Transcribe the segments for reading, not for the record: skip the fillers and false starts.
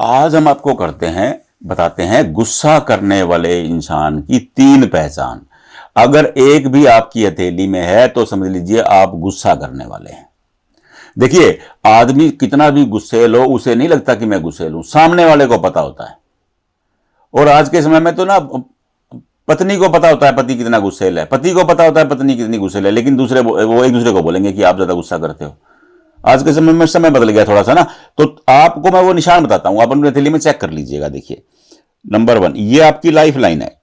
आज हम आपको बताते हैं गुस्सा करने वाले इंसान की 3 पहचान। अगर एक भी आपकी हथेली में है तो समझ लीजिए आप गुस्सा करने वाले हैं। देखिए, आदमी कितना भी गुस्सेल हो, उसे नहीं लगता कि मैं गुस्सेल हूं, सामने वाले को पता होता है। और आज के समय में तो ना, पत्नी को पता होता है पति कितना गुस्सेल है, पति को पता होता है पत्नी कितनी गुस्सेल है, लेकिन वो एक दूसरे को बोलेंगे कि आप ज्यादा गुस्सा करते हो। आज के समय में समय बदल गया थोड़ा सा ना। तो आपको मैं वो निशान बताता हूं, आप अपनी हथेली में चेक कर लीजिएगा। देखिए, नंबर 1, ये आपकी लाइफ लाइन है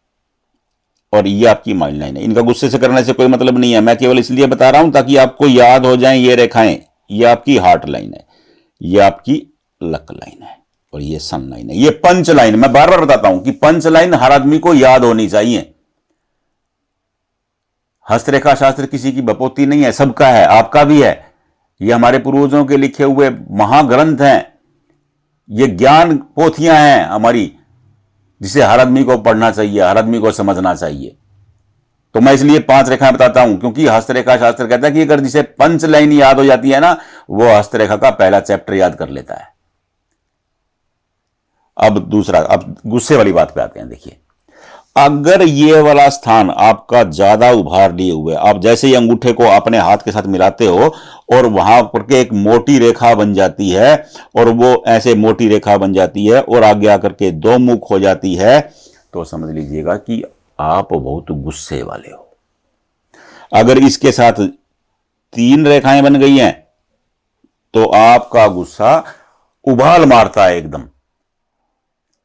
और ये आपकी माइंड लाइन है। इनका गुस्से से करने से कोई मतलब नहीं है, मैं केवल इसलिए बता रहा हूं ताकि आपको याद हो जाए। ये रेखाएं, ये आपकी हार्ट लाइन है, ये आपकी लक लाइन है और ये सन लाइन है। ये पंच लाइन, मैं बार बार बताता हूं कि पंच लाइन हर आदमी को याद होनी चाहिए। हस्तरेखा शास्त्र किसी की बपोती नहीं है, सबका है, आपका भी है। ये हमारे पूर्वजों के लिखे हुए महाग्रंथ हैं, ये ज्ञान पोथियां हैं हमारी, जिसे हर आदमी को पढ़ना चाहिए, हर आदमी को समझना चाहिए। तो मैं इसलिए 5 रेखाएं बताता हूं, क्योंकि हस्तरेखा शास्त्र कहता है कि अगर जिसे पंच लाइन याद हो जाती है ना, वो हस्तरेखा का पहला चैप्टर याद कर लेता है। अब दूसरा, अब गुस्से वाली बात पे आते हैं। देखिए, अगर ये वाला स्थान आपका ज्यादा उभार लिए हुए, आप जैसे ही अंगूठे को अपने हाथ के साथ मिलाते हो और वहां पर के एक मोटी रेखा बन जाती है, और वो ऐसे मोटी रेखा बन जाती है और आगे आकर के 2 मुख हो जाती है, तो समझ लीजिएगा कि आप बहुत गुस्से वाले हो। अगर इसके साथ 3 रेखाएं बन गई हैं तो आपका गुस्सा उबाल मारता है एकदम।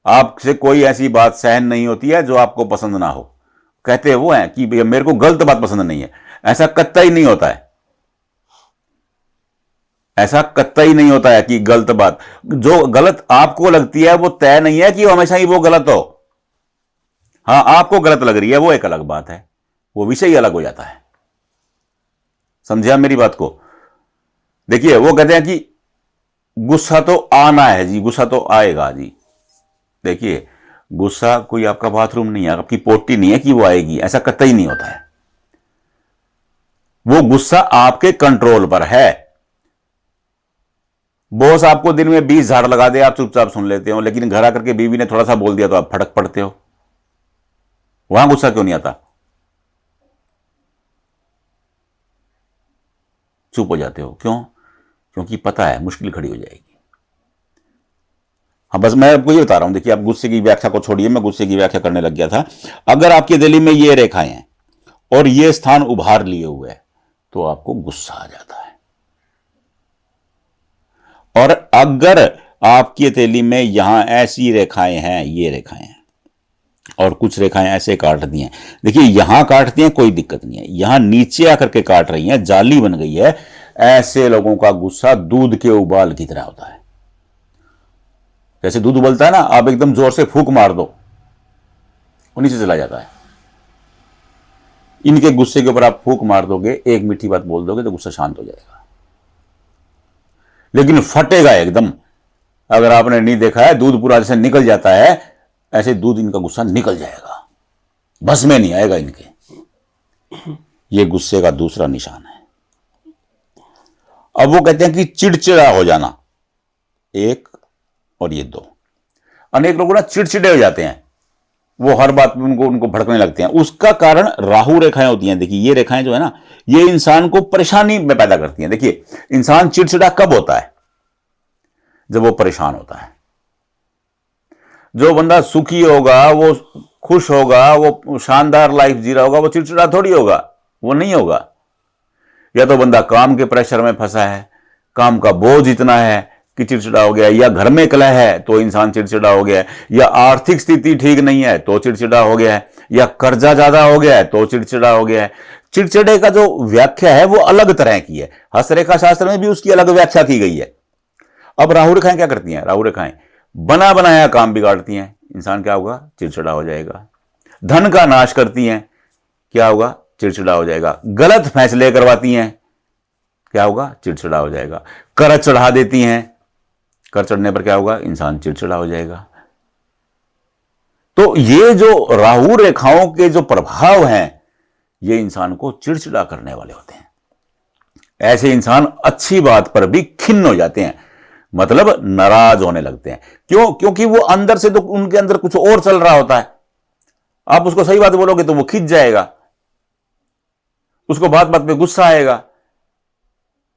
आपसे कोई ऐसी बात सहन नहीं होती है जो आपको पसंद ना हो। कहते वो हैं कि भैया मेरे को गलत बात पसंद नहीं है, ऐसा कतई नहीं होता है। ऐसा कतई नहीं होता है कि गलत बात, जो गलत आपको लगती है वो तय नहीं है कि हमेशा ही वो गलत हो। हां, आपको गलत लग रही है, वो एक अलग बात है, वो विषय ही अलग हो जाता है। समझे आप मेरी बात को? देखिए, वो कहते हैं कि गुस्सा तो आना है जी, गुस्सा तो आएगा जी। देखिए, गुस्सा कोई आपका बाथरूम नहीं है, आपकी पोटी नहीं है कि वो आएगी, ऐसा कतई नहीं होता है। वो गुस्सा आपके कंट्रोल पर है। बॉस आपको दिन में 20 झाड़ लगा दे, आप चुपचाप सुन लेते हो, लेकिन घर आकर के बीवी ने थोड़ा सा बोल दिया तो आप फटक पड़ते हो। वहां गुस्सा क्यों नहीं आता? चुप हो जाते हो, क्यों? क्योंकि पता है मुश्किल खड़ी हो जाएगी। हाँ, बस मैं आपको ये बता रहा हूं। देखिए, आप गुस्से की व्याख्या को छोड़िए, मैं गुस्से की व्याख्या करने लग गया था। अगर आपकी दिल्ली में ये रेखाएं हैं और ये स्थान उभार लिए हुए है तो आपको गुस्सा आ जाता है। और अगर आपकी हथेली में यहां ऐसी रेखाएं हैं, ये रेखाएं हैं, और कुछ रेखाएं ऐसे काट दी हैं, देखिए यहां काटती हैं कोई दिक्कत नहीं है, यहां नीचे आकर के काट रही हैं, जाली बन गई है, ऐसे लोगों का गुस्सा दूध के उबाल की तरह होता है। जैसे दूध उबलता है ना, आप एकदम जोर से फूंक मार दो, वो नीचे चला जाता है। इनके गुस्से के ऊपर आप फूंक मार दोगे, एक मीठी बात बोल दोगे तो गुस्सा शांत हो जाएगा, लेकिन फटेगा एकदम। अगर आपने नहीं देखा है, दूध पूरा जैसे निकल जाता है, ऐसे दूध इनका गुस्सा निकल जाएगा, बस में नहीं आएगा इनके। ये गुस्से का दूसरा निशान है। अब वो कहते हैं कि चिड़चिड़ा हो जाना, 1 और ये 2। अनेक लोग ना चिड़चिड़े हो जाते हैं, वो हर बात में उनको भड़कने लगते हैं। उसका कारण राहु रेखाएं होती हैं। देखिए, ये रेखाएं जो है ना, ये इंसान को परेशानी में पैदा करती हैं। देखिए, इंसान चिड़चिड़ा कब होता है? जब वो परेशान होता है। जो बंदा सुखी होगा, वो खुश होगा, वो शानदार लाइफ जी रहा होगा, वो चिड़चिड़ा थोड़ी होगा, वो नहीं होगा। या तो बंदा काम के प्रेशर में फंसा है, काम का बोझ इतना है कि चिड़चिड़ा हो गया, या घर में कलह है तो इंसान चिड़चिड़ा हो गया है, या आर्थिक स्थिति ठीक नहीं है तो चिड़चिड़ा हो गया है, या कर्जा ज्यादा हो गया है तो चिड़चिड़ा हो गया है। चिड़चिड़े का जो व्याख्या है वो अलग तरह की है, हस्तरेखा शास्त्र में भी उसकी अलग व्याख्या की गई है। अब राहु रेखाएं क्या करती हैं? राहु रेखाएं बना बनाया काम बिगाड़ती हैं, इंसान क्या होगा? चिड़चिड़ा हो जाएगा। धन का नाश करती हैं, क्या होगा? चिड़चिड़ा हो जाएगा। गलत फैसले करवाती हैं, क्या होगा? चिड़चिड़ा हो जाएगा। कर चढ़ा देती हैं, कर चढ़ने पर क्या होगा? इंसान चिड़चिड़ा हो जाएगा। तो ये जो राहु रेखाओं के जो प्रभाव हैं, ये इंसान को चिड़चिड़ा करने वाले होते हैं। ऐसे इंसान अच्छी बात पर भी खिन्न हो जाते हैं। मतलब नाराज होने लगते हैं। क्यों? क्योंकि वो अंदर से तो उनके अंदर कुछ और चल रहा होता है। आप उसको सही बात बोलोगे तो वो खिंच जाएगा, उसको बात बात पे गुस्सा आएगा,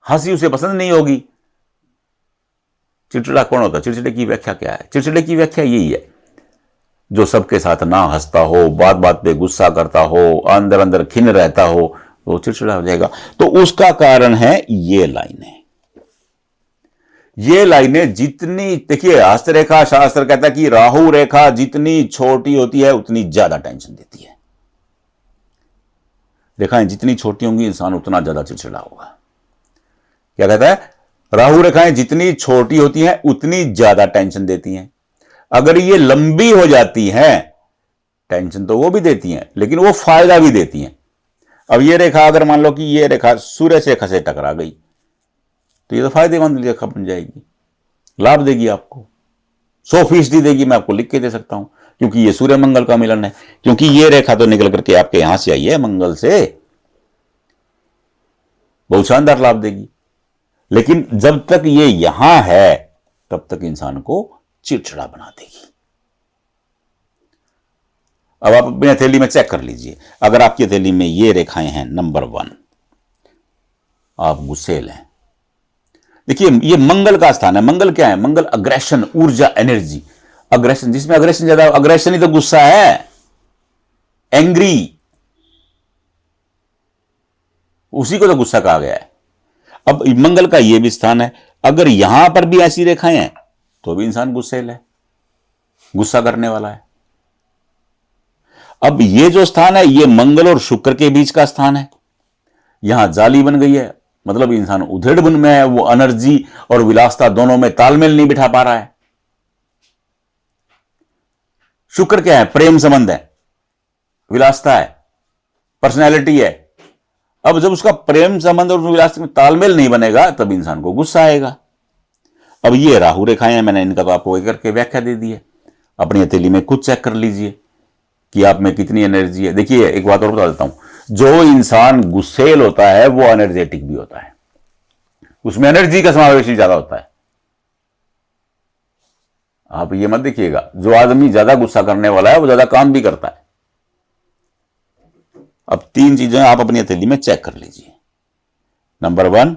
हंसी उसे पसंद नहीं होगी। चिड़चिड़ा कौन होता है? चिड़चिड़े की व्याख्या क्या है? चिड़चिड़े की व्याख्या यही है, जो सबके साथ ना हंसता हो, बात बात पे गुस्सा करता हो, अंदर अंदर खिन रहता हो, वो चिड़चिड़ा हो जाएगा। तो उसका कारण है ये लाइनें। ये लाइनें जितनी, देखिए हस्तरेखा शास्त्र कहता है कि राहु रेखा जितनी छोटी होती है उतनी ज्यादा टेंशन देती है। रेखाएं जितनी छोटी होंगी इंसान उतना ज्यादा चिड़चिड़ा होगा। क्या कहता है? राहु रेखाएं जितनी छोटी होती हैं उतनी ज्यादा टेंशन देती हैं। अगर ये लंबी हो जाती हैं, टेंशन तो वो भी देती हैं लेकिन वो फायदा भी देती हैं। अब ये रेखा, अगर मान लो कि ये रेखा सूर्य रेखा से टकरा गई तो ये तो फायदेमंद रेखा बन जाएगी, लाभ देगी आपको, 100% देगी। मैं आपको लिख के दे सकता हूं, क्योंकि ये सूर्य मंगल का मिलन है। क्योंकि ये रेखा तो निकल करके आपके यहां से आई है मंगल से, बहुत शानदार लाभ देगी। लेकिन जब तक ये यहां है तब तक इंसान को चिड़चिड़ा बना देगी। अब आप अपनी हथेली में चेक कर लीजिए, अगर आपकी हथेली में ये रेखाएं हैं, नंबर 1, आप गुस्सेल हैं। देखिए ये मंगल का स्थान है। मंगल क्या है? मंगल अग्रेशन, ऊर्जा, एनर्जी, अग्रेशन। जिसमें अग्रेशन ज्यादा, अग्रेशन ही तो गुस्सा है, एंग्री, उसी को तो गुस्सा कहा गया है। अब मंगल का ये भी स्थान है, अगर यहां पर भी ऐसी रेखाएं हैं तो भी इंसान गुस्सेल है, गुस्सा करने वाला है। अब ये जो स्थान है ये मंगल और शुक्र के बीच का स्थान है, यहां जाली बन गई है, मतलब इंसान उधेड़ बुन में है, वो एनर्जी और विलासता दोनों में तालमेल नहीं बिठा पा रहा है। शुक्र क्या है? प्रेम संबंध है, विलासता है, पर्सनैलिटी है। अब जब उसका प्रेम संबंध और विलासता में तालमेल नहीं बनेगा तब इंसान को गुस्सा आएगा। अब ये राहु रेखाएं हैं, मैंने इनका तो आपको एक करके व्याख्या दे दी है। अपनी हथेली में खुद चेक कर लीजिए कि आप में कितनी एनर्जी है। देखिए एक बात और बता देता हूं, जो इंसान गुस्सेल होता है वो एनर्जेटिक भी होता है, उसमें एनर्जी का समावेश भी ज्यादा होता है। आप ये मत देखिएगा, जो आदमी ज्यादा गुस्सा करने वाला है वो ज्यादा काम भी करता है। अब 3 चीजें आप अपनी हथेली में चेक कर लीजिए, नंबर 1,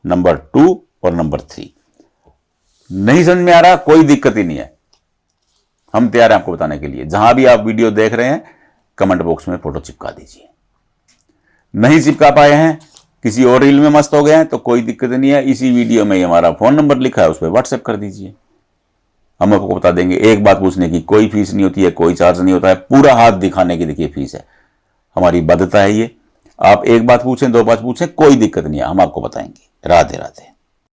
नंबर 2 और नंबर 3। नहीं समझ में आ रहा, कोई दिक्कत ही नहीं है, हम तैयार हैं आपको बताने के लिए। जहां भी आप वीडियो देख रहे हैं कमेंट बॉक्स में फोटो चिपका दीजिए। नहीं चिपका पाए हैं, किसी और रील में मस्त हो गए हैं तो कोई दिक्कत नहीं है, इसी वीडियो में हमारा फोन नंबर लिखा है, उस पर व्हाट्सएप कर दीजिए, हम आपको बता देंगे। एक बात पूछने की कोई फीस नहीं होती है, कोई चार्ज नहीं होता है, पूरा हाथ दिखाने की देखिए फीस है, हमारी बाध्यता है ये। आप एक बात पूछें, 2 बात पूछें, कोई दिक्कत नहीं है, हम आपको बताएंगे। राधे राधे।